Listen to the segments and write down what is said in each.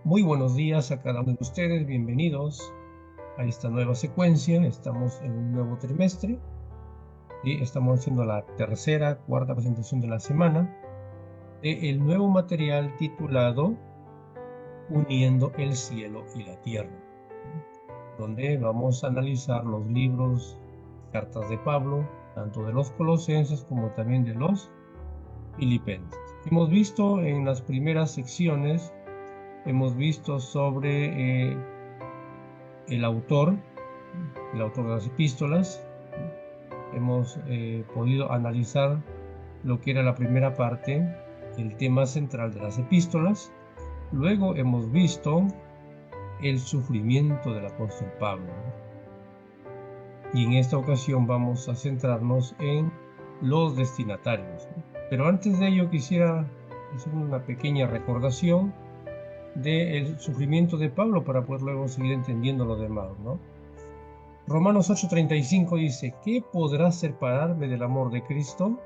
Muy buenos días a cada uno de ustedes, bienvenidos a esta nueva secuencia. Estamos en un nuevo trimestre y estamos haciendo la cuarta presentación de la semana de el nuevo material titulado Uniendo el cielo y la tierra, donde vamos a analizar los libros, cartas de Pablo, tanto de los colosenses como también de los filipenses. Hemos visto en las primeras secciones, hemos visto sobre el autor de las epístolas. Hemos podido analizar lo que era la primera parte, el tema central de las epístolas. Luego hemos visto el sufrimiento del apóstol Pablo, ¿no? Y en esta ocasión vamos a centrarnos en los destinatarios, ¿no? Pero antes de ello quisiera hacer una pequeña recordación del sufrimiento de Pablo para poder luego seguir entendiendo lo demás, ¿no? Romanos 8:35 dice: ¿qué podrá separarme del amor de Cristo?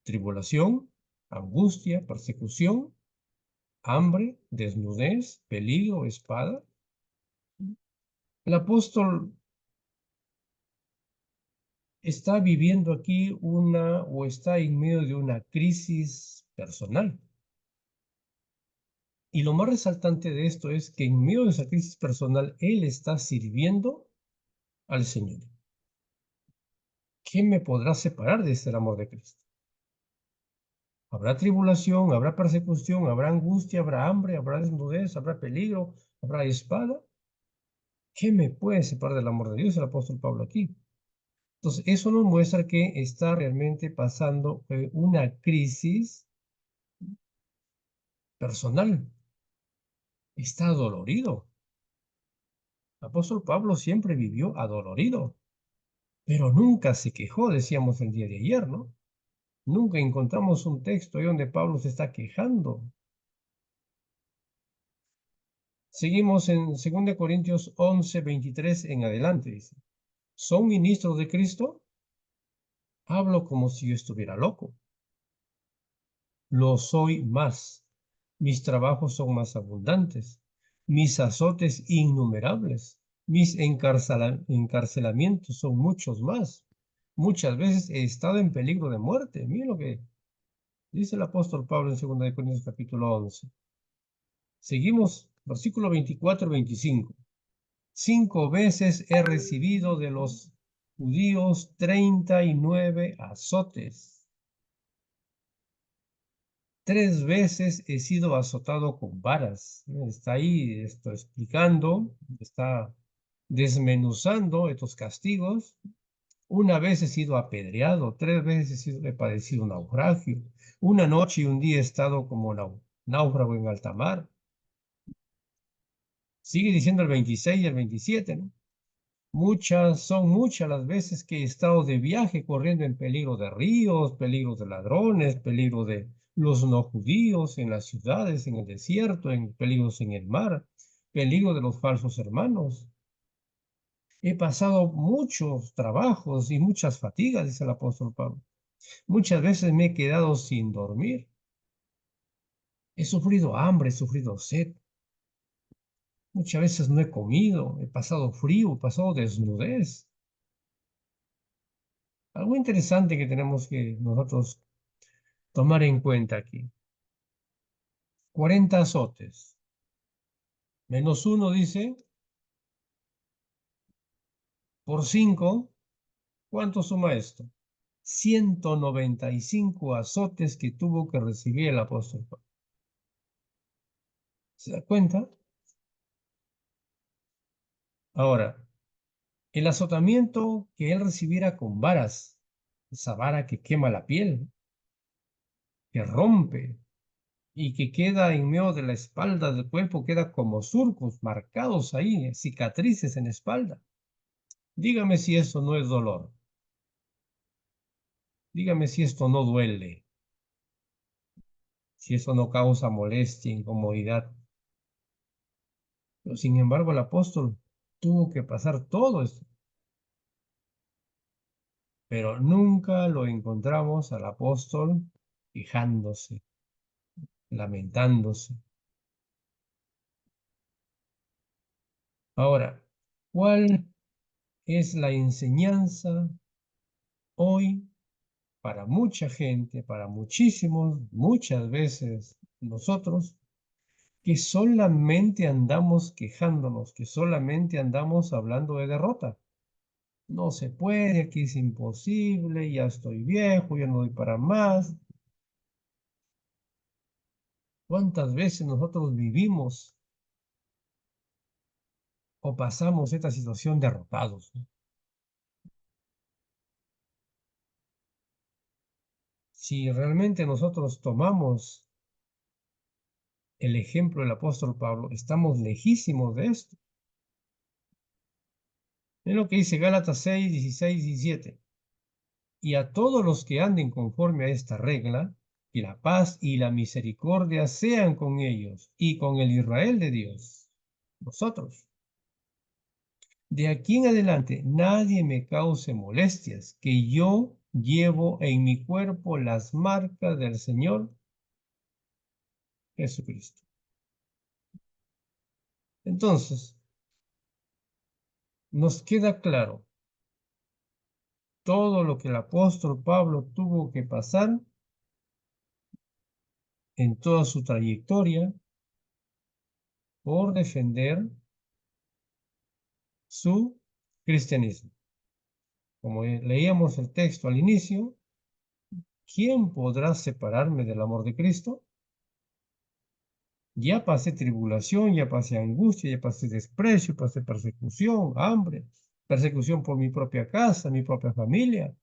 Tribulación, angustia, persecución, hambre, desnudez, peligro, espada. El apóstol está viviendo aquí está en medio de una crisis personal. Y lo más resaltante de esto es que en medio de esa crisis personal, él está sirviendo al Señor. ¿Qué me podrá separar de este amor de Cristo? Habrá tribulación, habrá persecución, habrá angustia, habrá hambre, habrá desnudez, habrá peligro, habrá espada. ¿Qué me puede separar del amor de Dios? El apóstol Pablo aquí. Entonces, eso nos muestra que está realmente pasando una crisis personal. Está adolorido. El apóstol Pablo siempre vivió adolorido, pero nunca se quejó, decíamos el día de ayer, ¿no? Nunca encontramos un texto ahí donde Pablo se está quejando. Seguimos en 2 Corintios 11:23 en adelante, dice: ¿son ministros de Cristo? Hablo como si yo estuviera loco. Lo soy más. Mis trabajos son más abundantes, mis azotes innumerables, mis encarcelamientos son muchos más. Muchas veces he estado en peligro de muerte. Miren lo que dice el apóstol Pablo en 2 Corintios capítulo 11. Seguimos, versículo 24-25. 5 veces he recibido de los judíos 39 azotes. 3 veces he sido azotado con varas. Está ahí explicando, está desmenuzando estos castigos. Una vez he sido apedreado, 3 veces he padecido naufragio. Una noche y un día he estado como náufrago en alta mar. Sigue diciendo el 26 y el 27, ¿no? Son muchas las veces que he estado de viaje corriendo en peligro de ríos, peligro de ladrones, peligro de los no judíos, en las ciudades, en el desierto, en peligros en el mar, peligro de los falsos hermanos. He pasado muchos trabajos y muchas fatigas, dice el apóstol Pablo. Muchas veces me he quedado sin dormir. He sufrido hambre, he sufrido sed. Muchas veces no he comido, he pasado frío, he pasado desnudez. Algo interesante que tenemos que nosotros tomar en cuenta aquí. 40 azotes. Menos 1 dice, por 5, ¿cuánto suma esto? 195 azotes que tuvo que recibir el apóstol Pablo. ¿Se da cuenta? Ahora, el azotamiento que él recibiera con varas, esa vara que quema la piel, que rompe y que queda en medio de la espalda del cuerpo, queda como surcos marcados ahí, cicatrices en la espalda. Dígame si eso no es dolor. Dígame si esto no duele, si eso no causa molestia, incomodidad. Pero sin embargo, el apóstol tuvo que pasar todo esto. Pero nunca lo encontramos al apóstol quejándose, lamentándose. Ahora, ¿cuál es la enseñanza hoy para mucha gente, para muchísimos, muchas veces nosotros, que solamente andamos quejándonos, que solamente andamos hablando de derrota? No se puede, aquí es imposible, ya estoy viejo, ya no doy para más. ¿Cuántas veces nosotros vivimos o pasamos esta situación derrotados, ¿no? Si realmente nosotros tomamos el ejemplo del apóstol Pablo, estamos lejísimos de esto. Es lo que dice Gálatas 6, 16, 17. Y a todos los que anden conforme a esta regla, que la paz y la misericordia sean con ellos y con el Israel de Dios, nosotros. De aquí en adelante, nadie me cause molestias, que yo llevo en mi cuerpo las marcas del Señor Jesucristo. Entonces, nos queda claro todo lo que el apóstol Pablo tuvo que pasar en toda su trayectoria por defender su cristianismo. Como leíamos el texto al inicio, ¿quién podrá separarme del amor de Cristo? Ya pasé tribulación, ya pasé angustia, ya pasé desprecio, pasé persecución, hambre, persecución por mi propia casa, mi propia familia.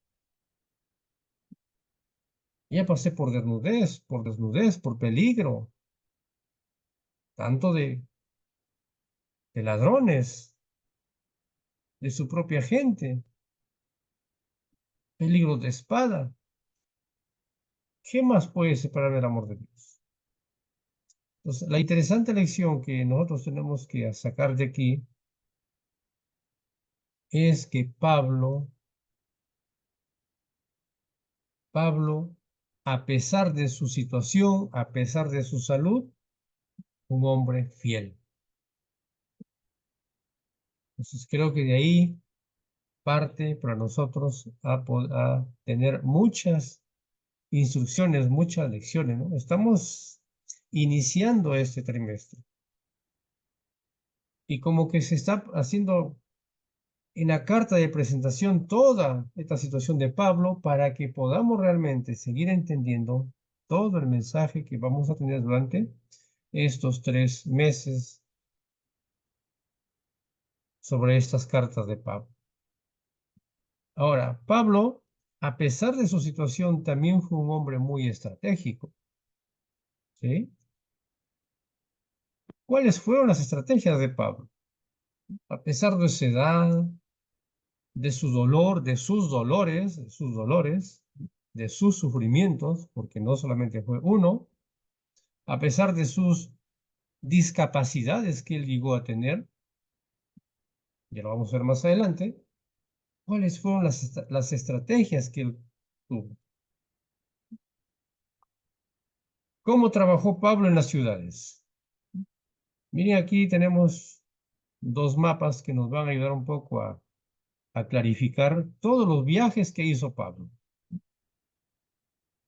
Ya pasé por desnudez, por peligro, tanto de ladrones, de su propia gente, peligro de espada. ¿Qué más puede separar del amor de Dios? Entonces, la interesante lección que nosotros tenemos que sacar de aquí es que Pablo, a pesar de su situación, a pesar de su salud, un hombre fiel. Entonces creo que de ahí parte para nosotros a tener muchas instrucciones, muchas lecciones, ¿no? Estamos iniciando este trimestre y como que se está haciendo en la carta de presentación toda esta situación de Pablo para que podamos realmente seguir entendiendo todo el mensaje que vamos a tener durante estos 3 meses sobre estas cartas de Pablo. Ahora, Pablo, a pesar de su situación, también fue un hombre muy estratégico, ¿sí? ¿Cuáles fueron las estrategias de Pablo? A pesar de su edad, de su dolor, de sus sufrimientos, porque no solamente fue uno, a pesar de sus discapacidades que él llegó a tener, ya lo vamos a ver más adelante, ¿cuáles fueron las estrategias que él tuvo? ¿Cómo trabajó Pablo en las ciudades? Miren, aquí tenemos dos mapas que nos van a ayudar un poco a clarificar todos los viajes que hizo Pablo.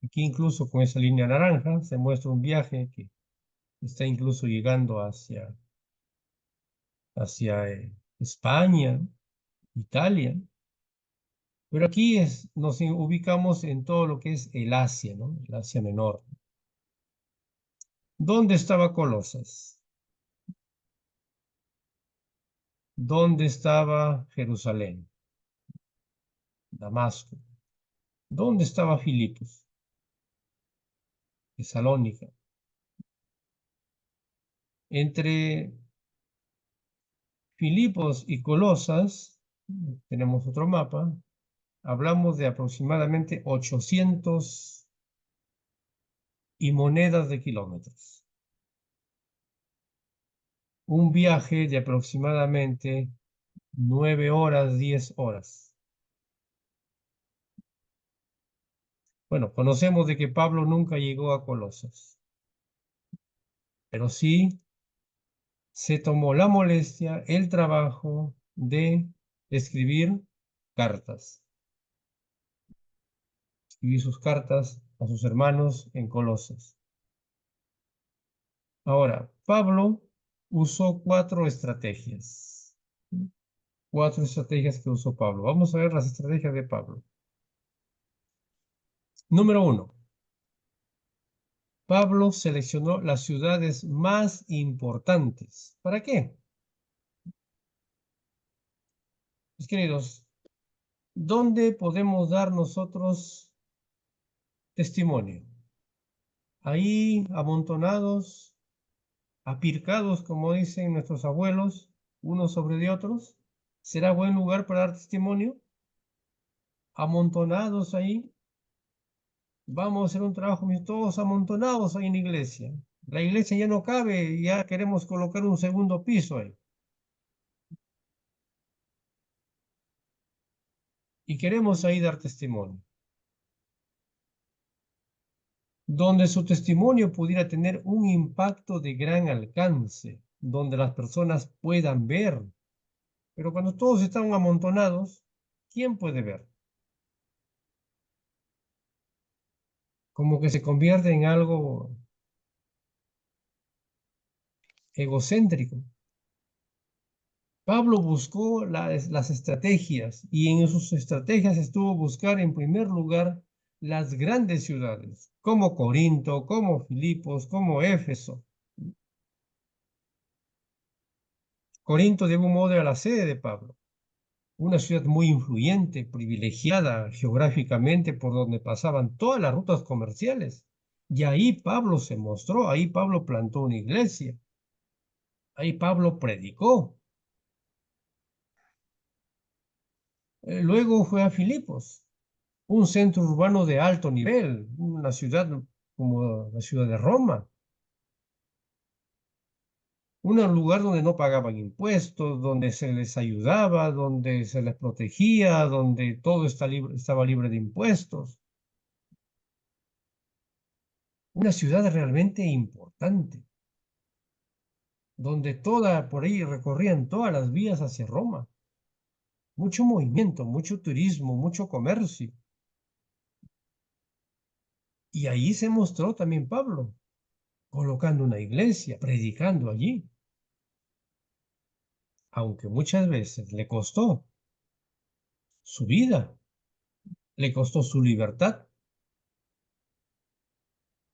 Aquí incluso con esa línea naranja se muestra un viaje que está incluso llegando hacia España, Italia. Pero aquí nos ubicamos en todo lo que es el Asia, ¿no? El Asia Menor. ¿Dónde estaba Colosas? ¿Dónde estaba Jerusalén? Damasco. ¿Dónde estaba Filipos? Tesalónica. Entre Filipos y Colosas, tenemos otro mapa, hablamos de aproximadamente 800 y monedas de kilómetros. Un viaje de aproximadamente 9 horas, 10 horas. Bueno, conocemos de que Pablo nunca llegó a Colosas, pero sí se tomó la molestia, el trabajo de escribir cartas. Escribir sus cartas a sus hermanos en Colosas. Ahora, Pablo usó cuatro estrategias. Cuatro estrategias que usó Pablo. Vamos a ver las estrategias de Pablo. Número 1. Pablo seleccionó las ciudades más importantes. ¿Para qué? Mis queridos, ¿dónde podemos dar nosotros testimonio? Ahí amontonados, apircados, como dicen nuestros abuelos, unos sobre de otros. ¿Será buen lugar para dar testimonio? Amontonados ahí. Vamos a hacer un trabajo, todos amontonados ahí en la iglesia. La iglesia ya no cabe, ya queremos colocar un segundo piso ahí. Y queremos ahí dar testimonio. Donde su testimonio pudiera tener un impacto de gran alcance, donde las personas puedan ver. Pero cuando todos están amontonados, ¿quién puede ver? Como que se convierte en algo egocéntrico. Pablo buscó las estrategias y en sus estrategias estuvo buscar en primer lugar las grandes ciudades, como Corinto, como Filipos, como Éfeso. Corinto de algún modo era la sede de Pablo, una ciudad muy influyente, privilegiada geográficamente por donde pasaban todas las rutas comerciales. Y ahí Pablo se mostró, ahí Pablo plantó una iglesia, ahí Pablo predicó. Luego fue a Filipos, un centro urbano de alto nivel, una ciudad como la ciudad de Roma, un lugar donde no pagaban impuestos, donde se les ayudaba, donde se les protegía, donde todo estaba libre de impuestos. Una ciudad realmente importante, donde por ahí recorrían todas las vías hacia Roma. Mucho movimiento, mucho turismo, mucho comercio. Y ahí se mostró también Pablo, colocando una iglesia, predicando allí. Aunque muchas veces le costó su vida, le costó su libertad,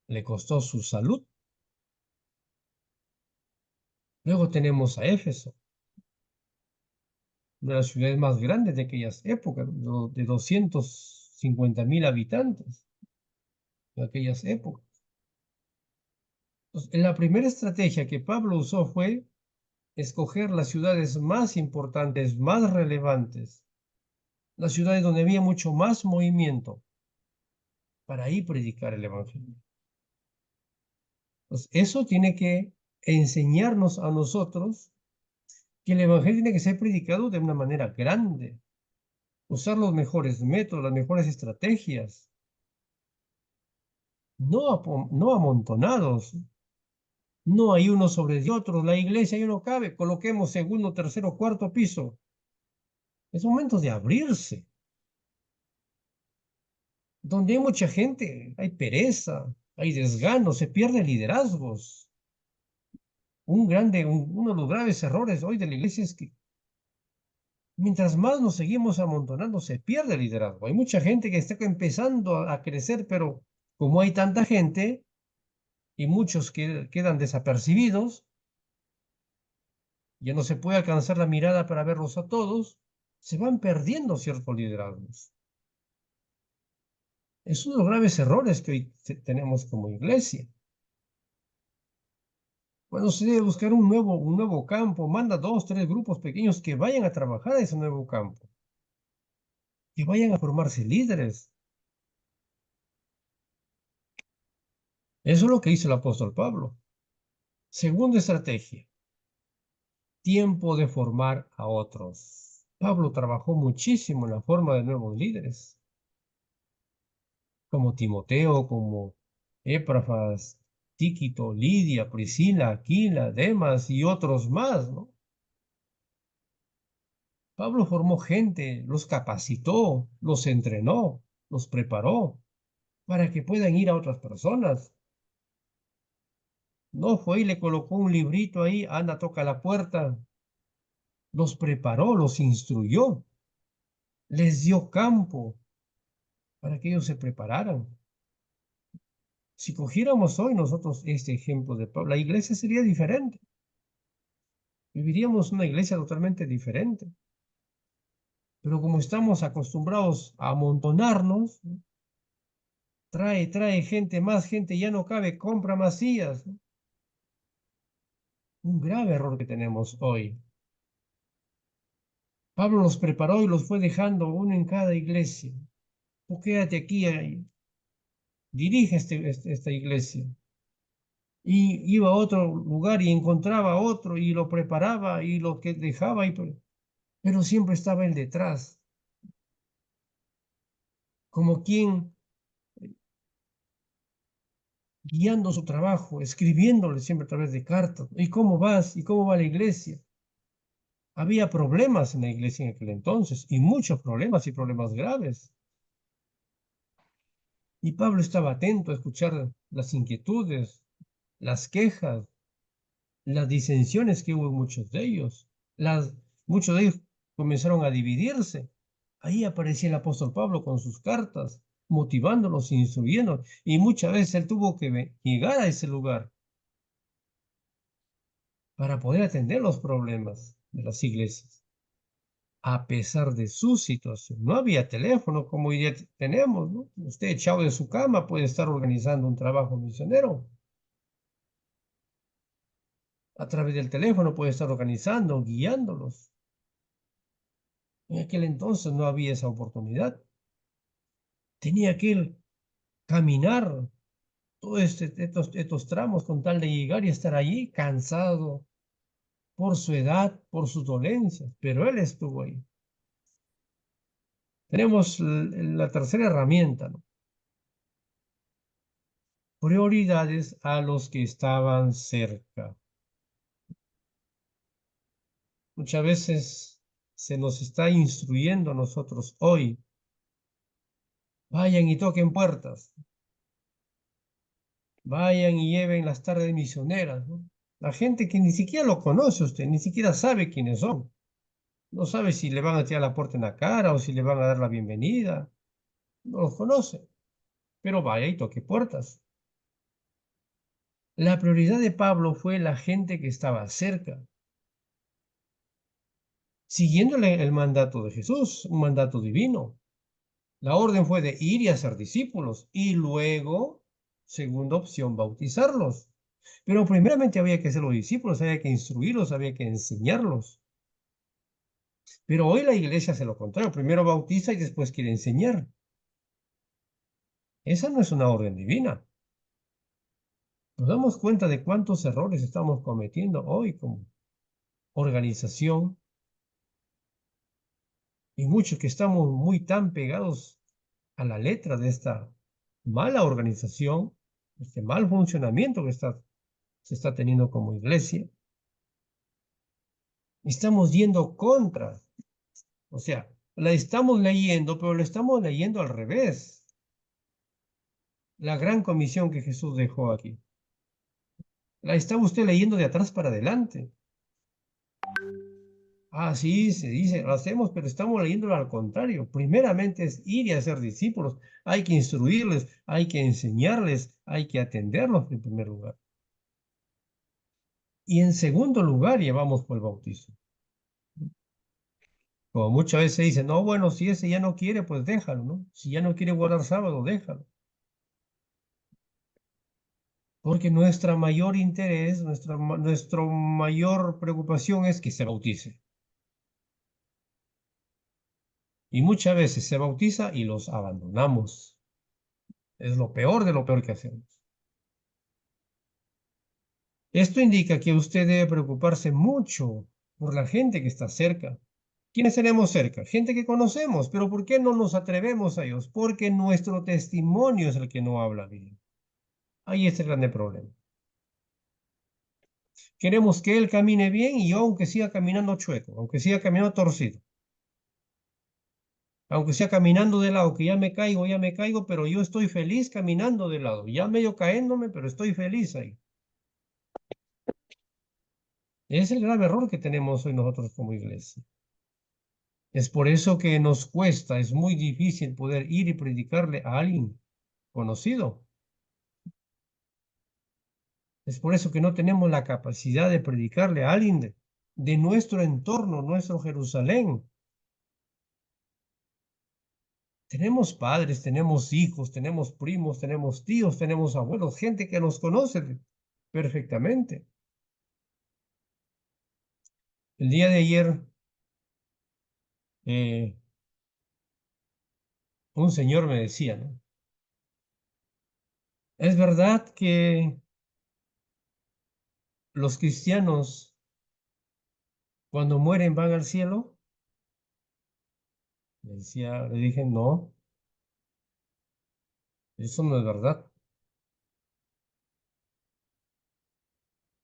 le costó su salud. Luego tenemos a Éfeso, una de las ciudades más grandes de aquellas épocas, de 250.000 habitantes de aquellas épocas. Entonces, la primera estrategia que Pablo usó fue escoger las ciudades más importantes, más relevantes, las ciudades donde había mucho más movimiento, para ahí predicar el Evangelio. Entonces, eso tiene que enseñarnos a nosotros que el Evangelio tiene que ser predicado de una manera grande, usar los mejores métodos, las mejores estrategias, no amontonados, no hay unos sobre otros, la iglesia ya no cabe, coloquemos segundo, tercero, cuarto piso. Es momento de abrirse. Donde hay mucha gente, hay pereza, hay desgano, se pierden liderazgos. Uno de los graves errores hoy de la iglesia es que mientras más nos seguimos amontonando, se pierde el liderazgo. Hay mucha gente que está empezando a crecer, pero como hay tanta gente y muchos que quedan desapercibidos, ya no se puede alcanzar la mirada para verlos a todos, se van perdiendo ciertos liderazgos. Es uno de los graves errores que hoy tenemos como iglesia. Cuando se debe buscar un nuevo campo, manda 2, 3 grupos pequeños que vayan a trabajar a ese nuevo campo, que vayan a formarse líderes. Eso es lo que hizo el apóstol Pablo. Segunda estrategia, tiempo de formar a otros. Pablo trabajó muchísimo en la forma de nuevos líderes, como Timoteo, como Éprafas, Tíquito, Lidia, Priscila, Aquila, Demas y otros más, ¿no? Pablo formó gente, los capacitó, los entrenó, los preparó para que puedan ir a otras personas. No fue y le colocó un librito ahí, anda, toca la puerta. Los preparó, los instruyó, les dio campo para que ellos se prepararan. Si cogiéramos hoy nosotros este ejemplo de Pablo, la iglesia sería diferente. Viviríamos una iglesia totalmente diferente. Pero como estamos acostumbrados a amontonarnos, ¿no? Trae gente, más gente, ya no cabe, compra más sillas, ¿no? Un grave error que tenemos hoy. Pablo los preparó y los fue dejando uno en cada iglesia. Tú quédate aquí, dirige esta iglesia. Y iba a otro lugar y encontraba a otro y lo preparaba y lo que dejaba, pero siempre estaba él detrás, como quien guiando su trabajo, escribiéndole siempre a través de cartas. ¿Y cómo vas? ¿Y cómo va la iglesia? Había problemas en la iglesia en aquel entonces, y muchos problemas y problemas graves. Y Pablo estaba atento a escuchar las inquietudes, las quejas, las disensiones que hubo en muchos de ellos. Muchos de ellos comenzaron a dividirse. Ahí aparecía el apóstol Pablo con sus cartas, motivándolos, instruyendo, y muchas veces él tuvo que llegar a ese lugar para poder atender los problemas de las iglesias, a pesar de su situación. No había teléfono como hoy día tenemos, ¿no? Usted echado de su cama puede estar organizando un trabajo misionero. A través del teléfono puede estar organizando, guiándolos. En aquel entonces no había esa oportunidad. Tenía que él caminar todos estos tramos con tal de llegar y estar allí cansado por su edad, por sus dolencias, pero él estuvo ahí. Tenemos la tercera herramienta, ¿no? Prioridades a los que estaban cerca. Muchas veces se nos está instruyendo a nosotros hoy. Vayan y toquen puertas. Vayan y lleven las tardes misioneras, ¿no? La gente que ni siquiera lo conoce usted, ni siquiera sabe quiénes son. No sabe si le van a tirar la puerta en la cara o si le van a dar la bienvenida. No los conoce, pero vaya y toque puertas. La prioridad de Pablo fue la gente que estaba cerca, siguiéndole el mandato de Jesús, un mandato divino. La orden fue de ir y hacer discípulos y luego, segunda opción, bautizarlos. Pero primeramente había que hacer los discípulos, había que instruirlos, había que enseñarlos. Pero hoy la iglesia hace lo contrario, primero bautiza y después quiere enseñar. Esa no es una orden divina. Nos damos cuenta de cuántos errores estamos cometiendo hoy como organización y muchos que estamos muy tan pegados a la letra de esta mala organización, este mal funcionamiento que se está teniendo como iglesia. Estamos yendo contra, o sea, la estamos leyendo, pero la estamos leyendo al revés. La gran comisión que Jesús dejó aquí. La está usted leyendo de atrás para adelante. Ah, sí, se dice, lo hacemos, pero estamos leyéndolo al contrario. Primeramente es ir y hacer discípulos. Hay que instruirles, hay que enseñarles, hay que atenderlos en primer lugar. Y en segundo lugar llevamos por el bautismo. Como muchas veces se dice, no, bueno, si ese ya no quiere, pues déjalo, ¿no? Si ya no quiere guardar sábado, déjalo. Porque nuestra mayor interés, nuestra mayor preocupación es que se bautice. Y muchas veces se bautiza y los abandonamos. Es lo peor de lo peor que hacemos. Esto indica que usted debe preocuparse mucho por la gente que está cerca. ¿Quiénes tenemos cerca? Gente que conocemos, pero ¿por qué no nos atrevemos a ellos? Porque nuestro testimonio es el que no habla bien. Ahí está el grande problema. Queremos que él camine bien y yo aunque siga caminando chueco, aunque siga caminando torcido, aunque sea caminando de lado, que ya me caigo, pero yo estoy feliz caminando de lado, ya medio caéndome, pero estoy feliz ahí. Es el grave error que tenemos hoy nosotros como iglesia. Es por eso que nos cuesta, es muy difícil poder ir y predicarle a alguien conocido. Es por eso que no tenemos la capacidad de predicarle a alguien de nuestro entorno, nuestro Jerusalén. Tenemos padres, tenemos hijos, tenemos primos, tenemos tíos, tenemos abuelos, gente que nos conoce perfectamente. El día de ayer, eh, un señor me decía, ¿no? ¿Es verdad que los cristianos cuando mueren van al cielo? Le dije, no, eso no es verdad.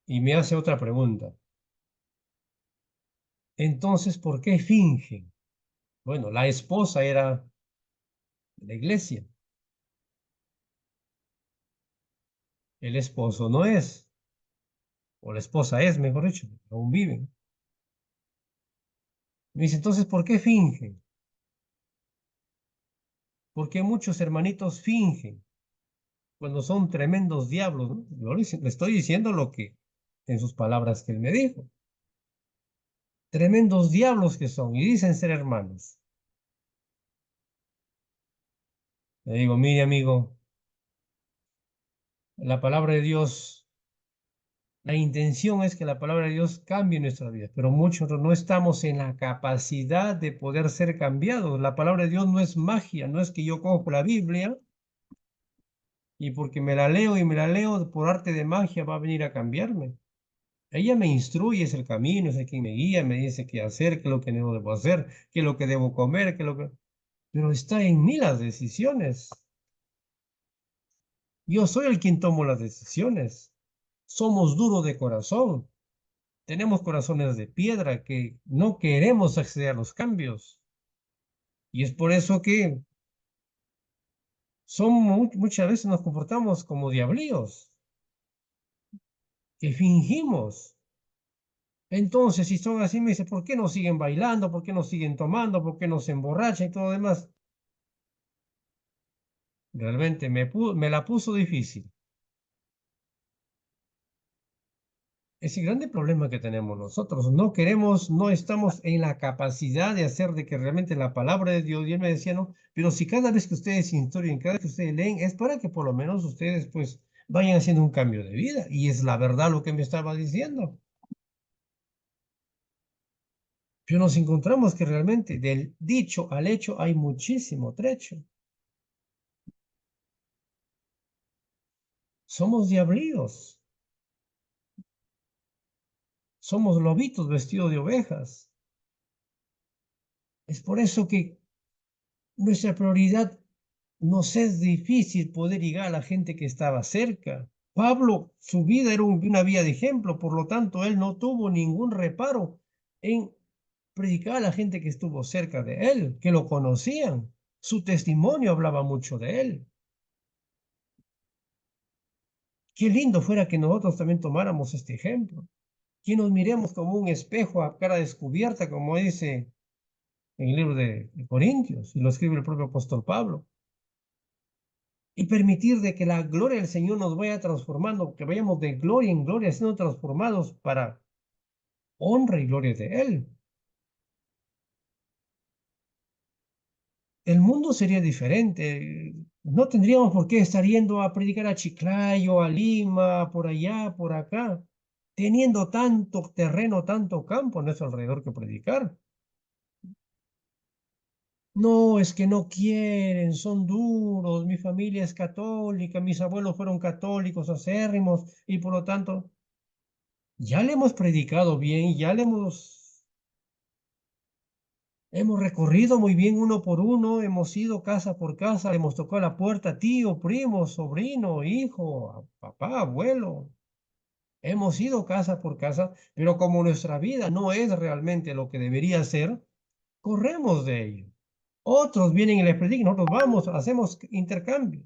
Y me hace otra pregunta. Entonces, ¿por qué fingen? Bueno, la esposa era de la iglesia, el esposo no es, o la esposa es, mejor dicho, aún viven. Me dice, entonces, ¿por qué fingen? ¿Por qué muchos hermanitos fingen cuando son tremendos diablos, ¿no? Yo le estoy diciendo lo que, en sus palabras que él me dijo. Tremendos diablos que son y dicen ser hermanos. Le digo, mire amigo, la palabra de Dios, la intención es que la palabra de Dios cambie nuestra vida, pero muchos no estamos en la capacidad de poder ser cambiados. La palabra de Dios no es magia, no es que yo cojo la Biblia y porque me la leo y me la leo por arte de magia va a venir a cambiarme. Ella me instruye, es el camino, es el que me guía, me dice qué hacer, qué es lo que no debo hacer, qué es lo que debo comer, qué es lo que... Pero está en mí las decisiones. Yo soy el quien tomo las decisiones. Somos duros de corazón. Tenemos corazones de piedra que no queremos acceder a los cambios. Y es por eso que muchas veces nos comportamos como diablillos, que fingimos. Entonces, si son así, me dice, ¿por qué no siguen bailando? ¿Por qué no siguen tomando? ¿Por qué no se emborrachan y todo lo demás? Realmente me la puso difícil. Es el grande problema que tenemos nosotros. No queremos, no estamos en la capacidad de hacer de que realmente la palabra de Dios, y él me decía, no, pero si cada vez que ustedes instruyen, cada vez que ustedes leen, es para que por lo menos ustedes pues vayan haciendo un cambio de vida. Y es la verdad lo que me estaba diciendo. Pero nos encontramos que realmente del dicho al hecho hay muchísimo trecho. Somos diablillos. Somos lobitos vestidos de ovejas. Es por eso que nuestra prioridad nos es difícil poder llegar a la gente que estaba cerca. Pablo, su vida era una vía de ejemplo, por lo tanto, él no tuvo ningún reparo en predicar a la gente que estuvo cerca de él, que lo conocían. Su testimonio hablaba mucho de él. Qué lindo fuera que nosotros también tomáramos este ejemplo, que nos miremos como un espejo a cara descubierta, como dice en el libro de Corintios, y lo escribe el propio apóstol Pablo. Y permitir de que la gloria del Señor nos vaya transformando, que vayamos de gloria en gloria siendo transformados para honra y gloria de Él. El mundo sería diferente. No tendríamos por qué estar yendo a predicar a Chiclayo, a Lima, por allá, por acá, teniendo tanto terreno, tanto campo a nuestro alrededor que predicar. No, es que no quieren, son duros, mi familia es católica, mis abuelos fueron católicos acérrimos y por lo tanto ya le hemos predicado bien, hemos recorrido muy bien uno por uno, hemos ido casa por casa, le hemos tocado la puerta, tío, primo, sobrino, hijo, papá, abuelo. Hemos ido casa por casa, pero como nuestra vida no es realmente lo que debería ser, corremos de ello. Otros vienen y les predican, nosotros vamos, hacemos intercambio.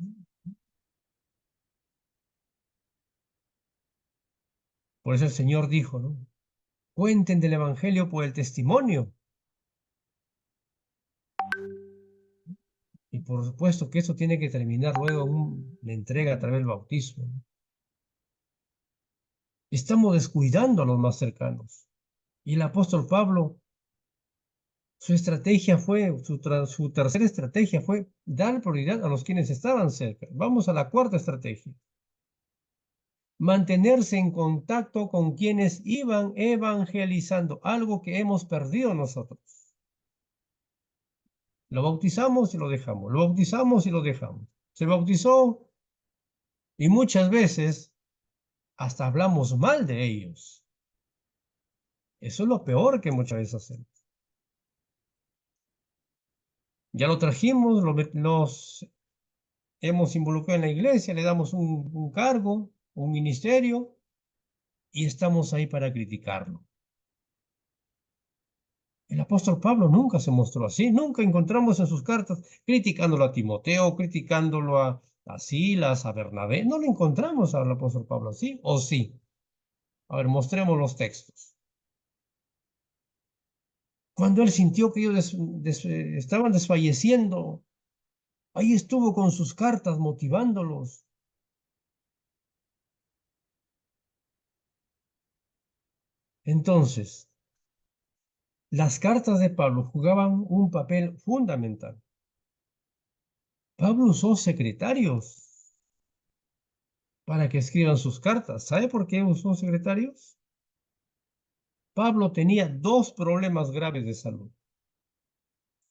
Por eso el Señor dijo, ¿no? Cuenten del Evangelio por el testimonio. Y por supuesto que eso tiene que terminar luego en la entrega a través del bautismo. Estamos descuidando a los más cercanos. Y el apóstol Pablo, su estrategia fue, su tercera estrategia fue dar prioridad a los quienes estaban cerca. Vamos a la cuarta estrategia. Mantenerse en contacto con quienes iban evangelizando, algo que hemos perdido nosotros. Lo bautizamos y lo dejamos, lo bautizamos y lo dejamos. Se bautizó y muchas veces hasta hablamos mal de ellos. Eso es lo peor que muchas veces hacemos. Ya lo trajimos, nos hemos involucrado en la iglesia, le damos un cargo, un ministerio, y estamos ahí para criticarlo. El apóstol Pablo nunca se mostró así, nunca encontramos en sus cartas criticándolo a Timoteo, criticándolo a Silas, a Bernabé. No lo encontramos al apóstol Pablo así, ¿o sí? A ver, mostremos los textos. Cuando él sintió que ellos estaban desfalleciendo, ahí estuvo con sus cartas motivándolos. Entonces, las cartas de Pablo jugaban un papel fundamental. Pablo usó secretarios para que escriban sus cartas. ¿Sabe por qué usó secretarios? Pablo tenía dos problemas graves de salud.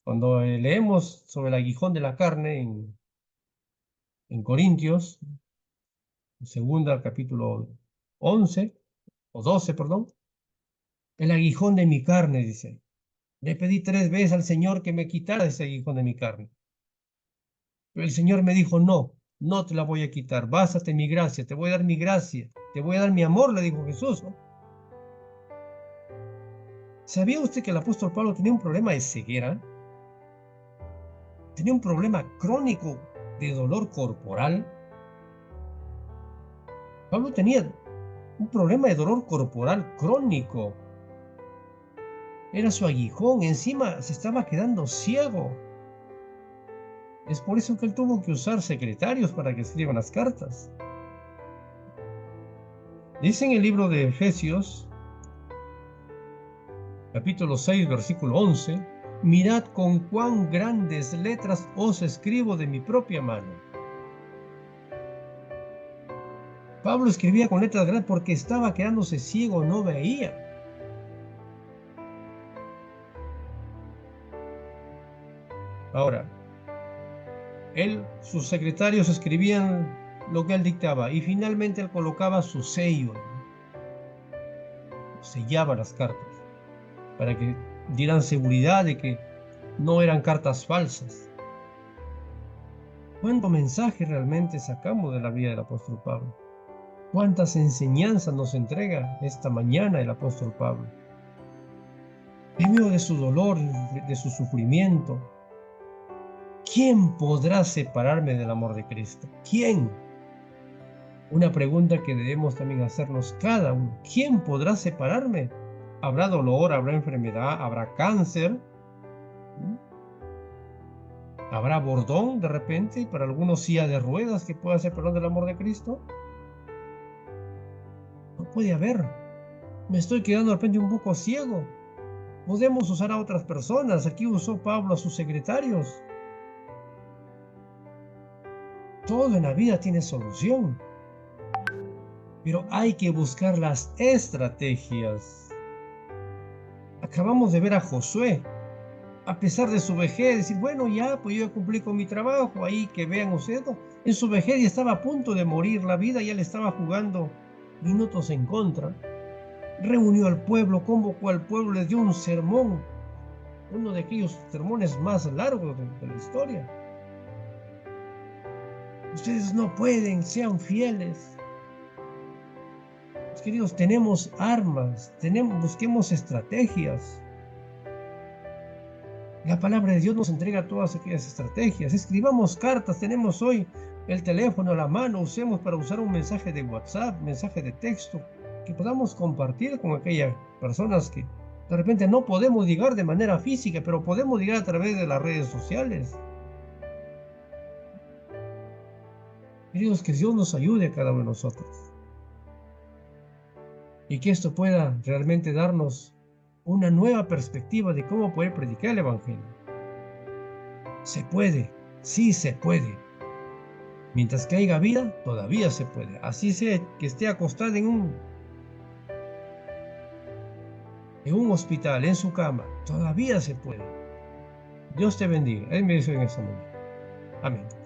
Cuando leemos sobre el aguijón de la carne en Corintios, segunda capítulo 11 o 12, perdón, el aguijón de mi carne, dice. Le pedí 3 veces al Señor que me quitara ese aguijón de mi carne. Pero el Señor me dijo, no, no te la voy a quitar, bástate mi gracia, te voy a dar mi gracia, te voy a dar mi amor, le dijo Jesús, ¿no? ¿Sabía usted que el apóstol Pablo tenía un problema de ceguera? Tenía un problema crónico de dolor corporal. Pablo tenía un problema de dolor corporal crónico. Era su aguijón, encima se estaba quedando ciego. Es por eso que él tuvo que usar secretarios para que escriban las cartas. Dice en el libro de Efesios, capítulo 6, versículo 11, mirad con cuán grandes letras os escribo de mi propia mano. Pablo escribía con letras grandes porque estaba quedándose ciego, no veía. Ahora, sus secretarios escribían lo que él dictaba y finalmente él colocaba su sello, sellaba las cartas para que dieran seguridad de que no eran cartas falsas. ¿Cuánto mensaje realmente sacamos de la vida del apóstol Pablo? ¿Cuántas enseñanzas nos entrega esta mañana el apóstol Pablo? En medio de su dolor, de su sufrimiento, ¿quién podrá separarme del amor de Cristo? ¿Quién? Una pregunta que debemos también hacernos cada uno. ¿Quién podrá separarme? ¿Habrá dolor? ¿Habrá enfermedad? ¿Habrá cáncer? ¿Habrá bordón de repente? Para algunos silla de ruedas que pueda separar del amor de Cristo. No puede haber. Me estoy quedando de repente un poco ciego. Podemos usar a otras personas. Aquí usó Pablo a sus secretarios. Todo en la vida tiene solución. Pero hay que buscar las estrategias. Acabamos de ver a Josué, a pesar de su vejez, decir, bueno, ya, pues yo ya cumplí con mi trabajo, ahí que vean ustedes, ¿no? En su vejez ya estaba a punto de morir, la vida ya le estaba jugando minutos en contra. Reunió al pueblo, convocó al pueblo, les dio un sermón, uno de aquellos sermones más largos de la historia. Ustedes no pueden, sean fieles. Queridos, tenemos armas, busquemos estrategias. La palabra de Dios nos entrega todas aquellas estrategias. Escribamos cartas, tenemos hoy el teléfono a la mano, usemos para usar un mensaje de WhatsApp, mensaje de texto, que podamos compartir con aquellas personas que de repente no podemos llegar de manera física, pero podemos llegar a través de las redes sociales. Queridos, que Dios nos ayude a cada uno de nosotros. Y que esto pueda realmente darnos una nueva perspectiva de cómo poder predicar el Evangelio. Se puede, sí se puede. Mientras que haya vida, todavía se puede. Así sea que esté acostado en un hospital, en su cama, todavía se puede. Dios te bendiga. Él me dice en esta mañana. Amén.